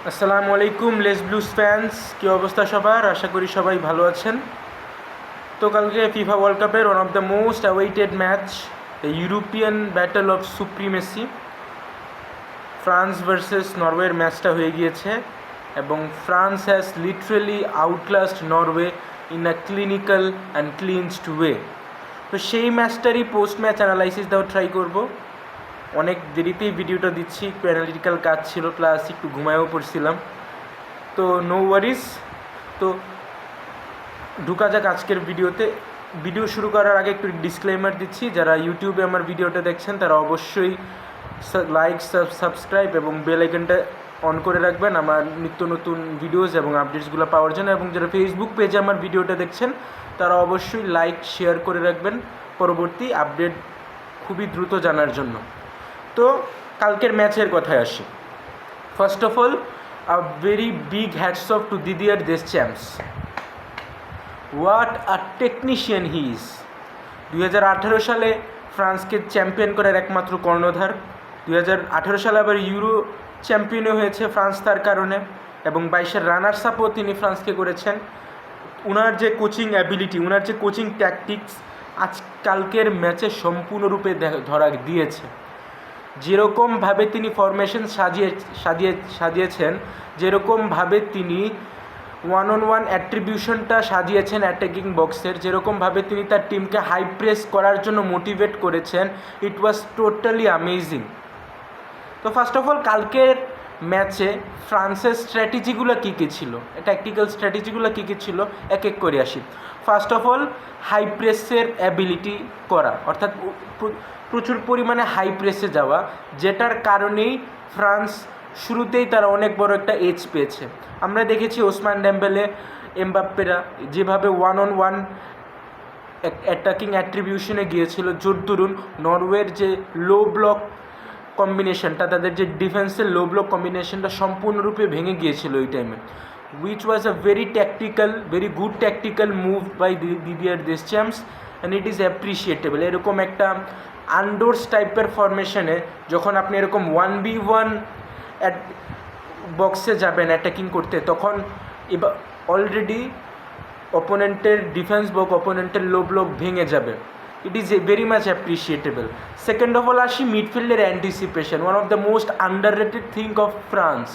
আসসালামু আলাইকুম less blues fans, কী অবস্থা সবার? আশা করি সবাই ভালো আছেন। তো কালকে ফিফা ওয়ার্ল্ড কাপের one of the most awaited match, the European battle of supremacy, France versus নরওয়ের ম্যাচটা হয়ে গিয়েছে এবং France has literally outlast Norway in a clinical and cleansed way. তো সেই ম্যাচটারই পোস্ট ম্যাচ অ্যানালাইসিস দেওয়ার ট্রাই করব। অনেক দেরিতেই ভিডিওটা দিচ্ছি, একটু অ্যানালিটিক্যাল কাজ ছিল, প্লাস একটু ঘুমায়ও পড়ছিলাম। তো নো ওয়ারিস। তো ঢুকা যাক আজকের ভিডিওতে। ভিডিও শুরু করার আগে একটু ডিসক্লেমার দিচ্ছি, যারা ইউটিউবে আমার ভিডিওটা দেখছেন তারা অবশ্যই লাইক, সাবস্ক্রাইব এবং বেল আইকনটা অন করে রাখবেন আমার নিত্য নতুন ভিডিওস এবং আপডেটসগুলো পাওয়ার জন্য। এবং যারা ফেসবুক পেজে আমার ভিডিওটা দেখছেন তারা অবশ্যই লাইক, শেয়ার করে রাখবেন পরবর্তী আপডেট খুবই দ্রুত জানার জন্য। তো কালকের ম্যাচের কথায় আসি। First of all, a very big hats off to Didier Deschamps. What a technician he is. 2018 সালে ফ্রান্সকে চ্যাম্পিয়ন করার একমাত্র কর্ণধার। 2018 সালে আবার ইউরো চ্যাম্পিয়নও হয়েছে ফ্রান্স তার কারণে, এবং 22-এর রানার্স আপও তিনি ফ্রান্সকে করেছেন। ওনার যে কোচিং অ্যাবিলিটি, ওনার যে কোচিং ট্যাকটিক্স আজ কালকের ম্যাচে সম্পূর্ণরূপে ধরা দিয়েছে। যেরকমভাবে তিনি ফরমেশন সাজিয়েছেন, যেরকমভাবে তিনি ওয়ান অন ওয়ান অ্যাট্রিবিউশনটা সাজিয়েছেন অ্যাটাকিং বক্সের, যেরকমভাবে তিনি তার টিমকে হাই প্রেস করার জন্য মোটিভেট করেছেন, ইট ওয়াজ টোটালি অ্যামেজিং। তো ফার্স্ট অফ অল, কালকের ম্যাচে ফ্রান্সের স্ট্র্যাটেজিগুলো কী কী ছিল, ট্যাকটিক্যাল স্ট্র্যাটেজিগুলো কী কী ছিল এক এক করে আসি। ফার্স্ট অফ অল, হাই প্রেসের অ্যাবিলিটি করা, অর্থাৎ প্রচুর পরিমাণে হাই প্রেসে যাওয়া, যেটার কারণেই ফ্রান্স শুরুতেই তারা অনেক বড় একটা এজ পেয়েছে। আমরা দেখেছি ওসমান ডেম্বেলে, এমবাপ্পেরা যেভাবে ওয়ান অন ওয়ান অ্যাটাকিং অ্যাট্রিবিউশনে গিয়েছিল, জোর দরুন নরওয়ের যে লো ব্লক কম্বিনেশনটা, তাদের যে ডিফেন্সের লো ব্লক কম্বিনেশনটা সম্পূর্ণরূপে ভেঙে গিয়েছিল ওই টাইমে, which was a very good tactical move by Didier Deschamps, and it is appreciable. এরকম একটা আন্ডোর্স টাইপের ফরমেশনে যখন আপনি এরকম 1v1 বক্সে যাবেন অ্যাটাকিং করতে, তখন এবার অলরেডি অপোনেন্টের ডিফেন্স ব্লক, অপোনেন্টের লো ব্লক ভেঙে যাবে। It is very much appreciable. Second of all আসি মিডফিল্ডের anticipation, one of the most underrated thing of France,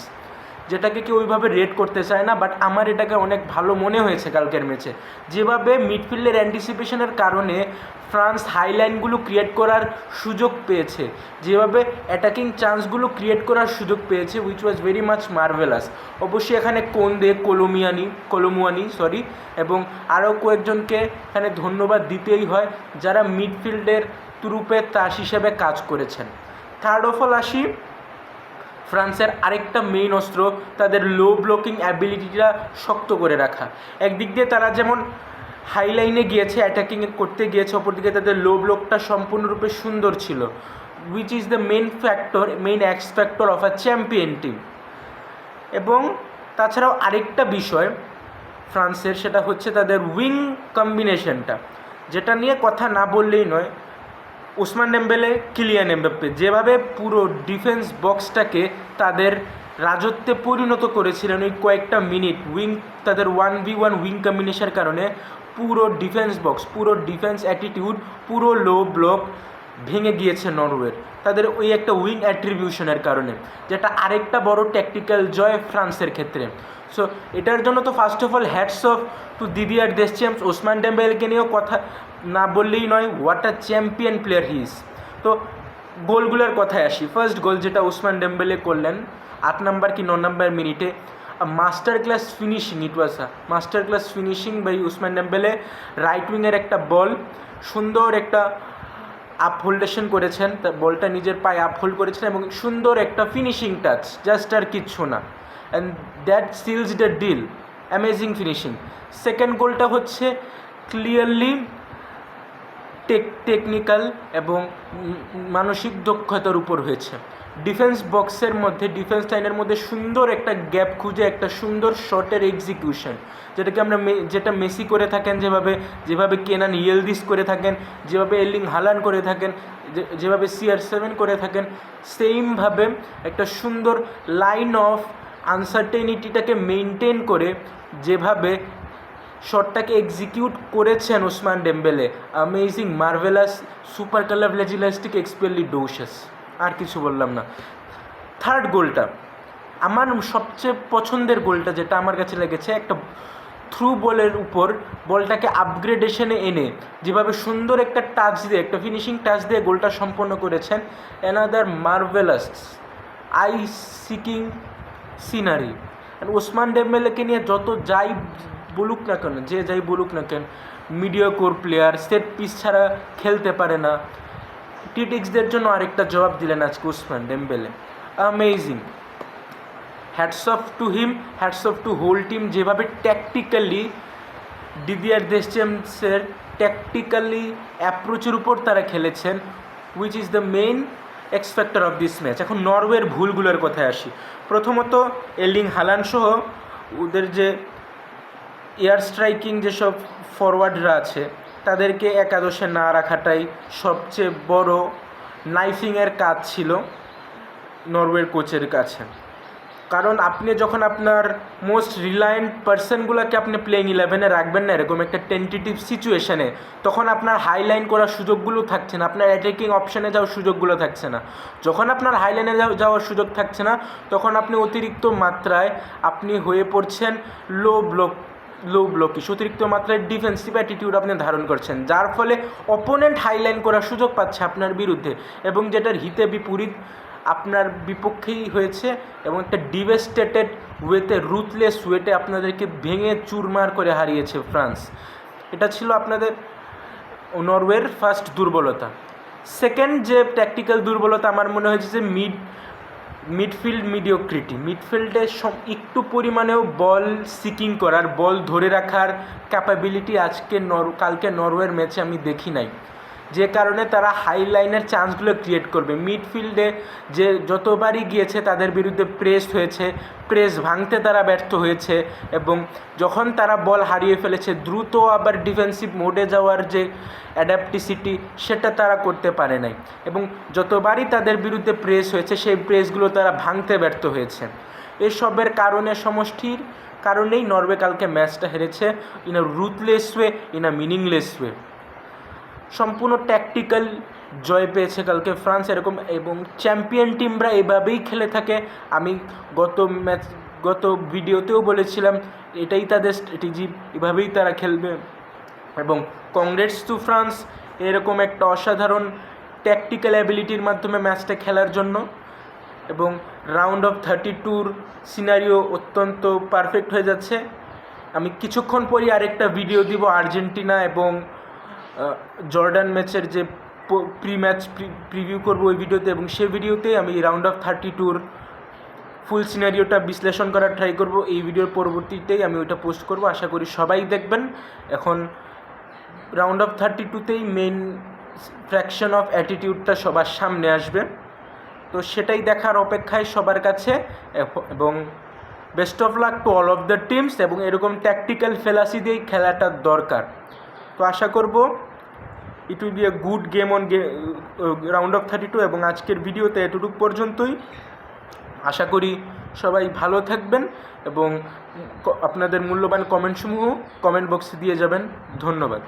যেটাকে কেউ ওইভাবে রেট করতে চায় না, বাট আমার এটাকে অনেক ভালো মনে হয়েছে কালকের ম্যাচে। যেভাবে মিডফিল্ডের অ্যান্টিসিপেশনের কারণে ফ্রান্স হাইলাইনগুলো ক্রিয়েট করার সুযোগ পেয়েছে, যেভাবে অ্যাটাকিং চান্সগুলো ক্রিয়েট করার সুযোগ পেয়েছে, which was very much marvellous. অবশ্যই এখানে কোন্দে, কলোমুয়ানি এবং আরও কয়েকজনকে এখানে ধন্যবাদ দিতেই হয়, যারা মিডফিল্ডের তুরুপের তাস হিসেবে কাজ করেছেন। থার্ড অফ অল আসি ফ্রান্সের আরেকটা মেইন অস্ত্র, তাদের লো ব্লকিং অ্যাবিলিটিটা শক্ত করে রাখা। একদিক দিয়ে তারা যেমন হাইলাইনে গিয়েছে, অ্যাটাকিং করতে গিয়েছে, অপরদিকে তাদের লো ব্লকটা সম্পূর্ণরূপে সুন্দর ছিল, which is the main x factor of a champion team. এবং তাছাড়াও আরেকটা বিষয় ফ্রান্সের, সেটা হচ্ছে তাদের উইং কম্বিনেশনটা, যেটা নিয়ে কথা না বললেই নয়। ওসমান ডেম্বেলে, কিলিয়ান এমবাপ্পে যেভাবে পুরো ডিফেন্স বক্সটাকে তাদের রাজত্বে পরিণত করেছিলেন ওই কয়েকটা মিনিট, তাদের 1v1 উইং কম্বিনেশনের কারণে পুরো ডিফেন্স বক্স, পুরো ডিফেন্স অ্যাটিটিউড, পুরো লো ব্লক ভেঙে গিয়েছে নরওয়ের, তাদের ওই একটা উইং অ্যাট্রিবিউশনের কারণে, যেটা আরেকটা বড় ট্যাকটিক্যাল জয় ফ্রান্সের ক্ষেত্রে। সো এটার জন্য তো first of all hats off to Didier Deschamps. Ousmane ডেম্বেলেকে নিয়েও কথা না বললেই নয়, what a champion player he is. তো গোলগুলোর কথায় আসি। ফার্স্ট গোল যেটা ওসমান ডেম্বেলে করলেন 8 নম্বর কি 9 নম্বর মিনিটে, master class finishing, it was a master class finishing by Ousmane Dembele. Right উইংয়ের একটা বল, সুন্দর একটা আপহোল্ডেশন করেছেন, তার বলটা নিজের পায়ে আপহোল্ড করেছেন এবং সুন্দর একটা ফিনিশিং টাচ, জাস্ট আর কিচ্ছু না, and that seals the deal, amazing finishing. Second গোলটা হচ্ছে ক্লিয়ারলি টেকনিক্যাল এবং মানসিক দক্ষতার উপর হয়েছে। ডিফেন্স বক্সের মধ্যে, ডিফেন্স লাইনের মধ্যে সুন্দর একটা গ্যাপ খুঁজে একটা সুন্দর শটের এক্সিকিউশন, যেটাকে আমরা যেটা মেসি করে থাকেন, যেভাবে কেনান ইয়েলদিস করে থাকেন, যেভাবে এর্লিং হালান্ড করে থাকেন, যেভাবে CR7 করে থাকেন, সেইমভাবে একটা সুন্দর লাইন অফ আনসার্টেনিটিটাকে মেনটেন করে যেভাবে শটটাকে এক্সিকিউট করেছেন Ousmane Dembele, amazing, marvelous, supercalifragilisticexpialidocious, আর কিছু বললাম না। থার্ড গোলটা আমার সবচেয়ে পছন্দের গোলটা, যেটা আমার কাছে লেগেছে, একটা থ্রু বলের উপর বলটাকে আপগ্রেডেশনে এনে যেভাবে সুন্দর একটা টাচ দিয়ে, একটা ফিনিশিং টাচ দিয়ে গোলটা সম্পন্ন করেছেন। Another marvelous eye seeking scenery. আর ওসমান ডেম্বেলেকে নিয়ে যত যাই বলুক না কেন, যে যাই বলুক না কেন, মিডিওকোর প্লেয়ার, সেট পিস ছাড়া খেলতে পারে না। ক্রিটিক্সদের জন্য আরেকটা জবাব দিলেন আজকে Ousmane Dembele, amazing. Hats off to him, hats off to whole team, যেভাবে ট্যাকটিক্যালি ডিদিয়ার দেশচেমসের ট্যাকটিক্যালি অ্যাপ্রোচের উপর তারা খেলেছেন, which is the main x factor of this match. এখন নরওয়ের ভুলগুলোর কথায় আসি। প্রথমত এর্লিং হালান্ড সহ ওদের যে এয়ার স্ট্রাইকিং যেসব ফরওয়ার্ডরা আছে তাদেরকে একাদশে না রাখাটাই সবচেয়ে বড় নাইফিংয়ের কাজ ছিল নরওয়ের কোচের কাছে। কারণ আপনি যখন আপনার মোস্ট রিলায়েন্ট পার্সনগুলোকে আপনি প্লেইং 11-এ রাখবেন না এরকম একটা টেন্টেটিভ সিচুয়েশানে, তখন আপনার হাইলাইন করার সুযোগগুলো থাকছে না, আপনার অ্যাটাকিং অপশানে যাওয়ার সুযোগগুলো থাকছে না। যখন আপনার হাইলাইনে যাওয়ার সুযোগ থাকছে না, তখন আপনি অতিরিক্ত মাত্রায় আপনি হয়ে পড়ছেন লো ব্লকিশ, অতিরিক্ত মাত্রায় ডিফেন্সিভ অ্যাটিটিউড আপনি ধারণ করছেন, যার ফলে অপোনেন্ট হাইলাইন করার সুযোগ পাচ্ছে আপনার বিরুদ্ধে, এবং যেটার হিতে বিপরীত আপনার বিপক্ষেই হয়েছে, এবং একটা ডিভেস্টেটেড ওয়েতে, রুথলেস ওয়েতে আপনাদেরকে ভেঙে চুরমার করে হারিয়েছে ফ্রান্স। এটা ছিল আপনাদের নরওয়ের ফার্স্ট দুর্বলতা। সেকেন্ড যে ট্যাকটিক্যাল দুর্বলতা আমার মনে হয়েছে যে মিডফিল্ড মিডিওক্রিটি। মিডফিল্ডে একটু পরিমাণেও বল সিকিং করার, বল ধরে রাখার ক্যাপাবিলিটি কালকে নরওয়ের ম্যাচে আমি দেখি নাই, যে কারণে তারা হাই লাইনের চান্সগুলো ক্রিয়েট করবে। মিডফিল্ডে যে যতবারই গিয়েছে তাদের বিরুদ্ধে প্রেস হয়েছে, প্রেস ভাঙতে তারা ব্যর্থ হয়েছে, এবং যখন তারা বল হারিয়ে ফেলেছে দ্রুত আবার ডিফেন্সিভ মোডে যাওয়ার যে অ্যাডাপ্টিসিটি সেটা তারা করতে পারে নাই, এবং যতবারই তাদের বিরুদ্ধে প্রেস হয়েছে সেই প্রেসগুলো তারা ভাঙতে ব্যর্থ হয়েছে। এসবের কারণে, সমষ্টির কারণেই নরওয়ে কালকে ম্যাচটা হেরেছে, in a ruthless way, in a meaningless way. সম্পূর্ণ ট্যাকটিক্যাল জয় পেয়েছে কালকে ফ্রান্স এরকম, এবং চ্যাম্পিয়ন টিমরা এভাবেই খেলে থাকে। আমি গত ভিডিওতেও বলেছিলাম এটাই তাদের স্ট্র্যাটেজি, এভাবেই তারা খেলবে। এবং কংগ্রেটস টু ফ্রান্স এরকম একটা অসাধারণ ট্যাকটিক্যাল অ্যাবিলিটির মাধ্যমে ম্যাচটা খেলার জন্য। এবং রাউন্ড অফ 32 সিনারিও অত্যন্ত পারফেক্ট হয়ে যাচ্ছে। আমি কিছুক্ষণ পরই আরেকটা ভিডিও দিব আর্জেন্টিনা এবং জর্ডান ম্যাচের, যে প্রি ম্যাচ প্রিভিউ করবো ওই ভিডিওতে, এবং সেই ভিডিওতে আমি রাউন্ড অফ 32 ফুল সিনারিওটা বিশ্লেষণ করার ট্রাই করব। এই ভিডিওর পরবর্তীতেই আমি ওইটা পোস্ট করব, আশা করি সবাই দেখবেন। এখন রাউন্ড অফ 32তেই মেইন ফ্র্যাকশন অফ অ্যাটিটিউডটা সবার সামনে আসবে, তো সেটাই দেখার অপেক্ষায় সবার কাছে। এবং best of luck to all of the teams, এবং এরকম ট্যাকটিক্যাল ফেলাসি দিয়েই খেলাটা দরকার। তো আশা করব it will B a good game on round of 32, এবং আজকের ভিডিওতে এতটুকু পর্যন্তই। আশা করি সবাই ভালো থাকবেন, এবং আপনাদের মূল্যবান কমেন্টসমূহ কমেন্ট বক্সে দিয়ে যাবেন। ধন্যবাদ।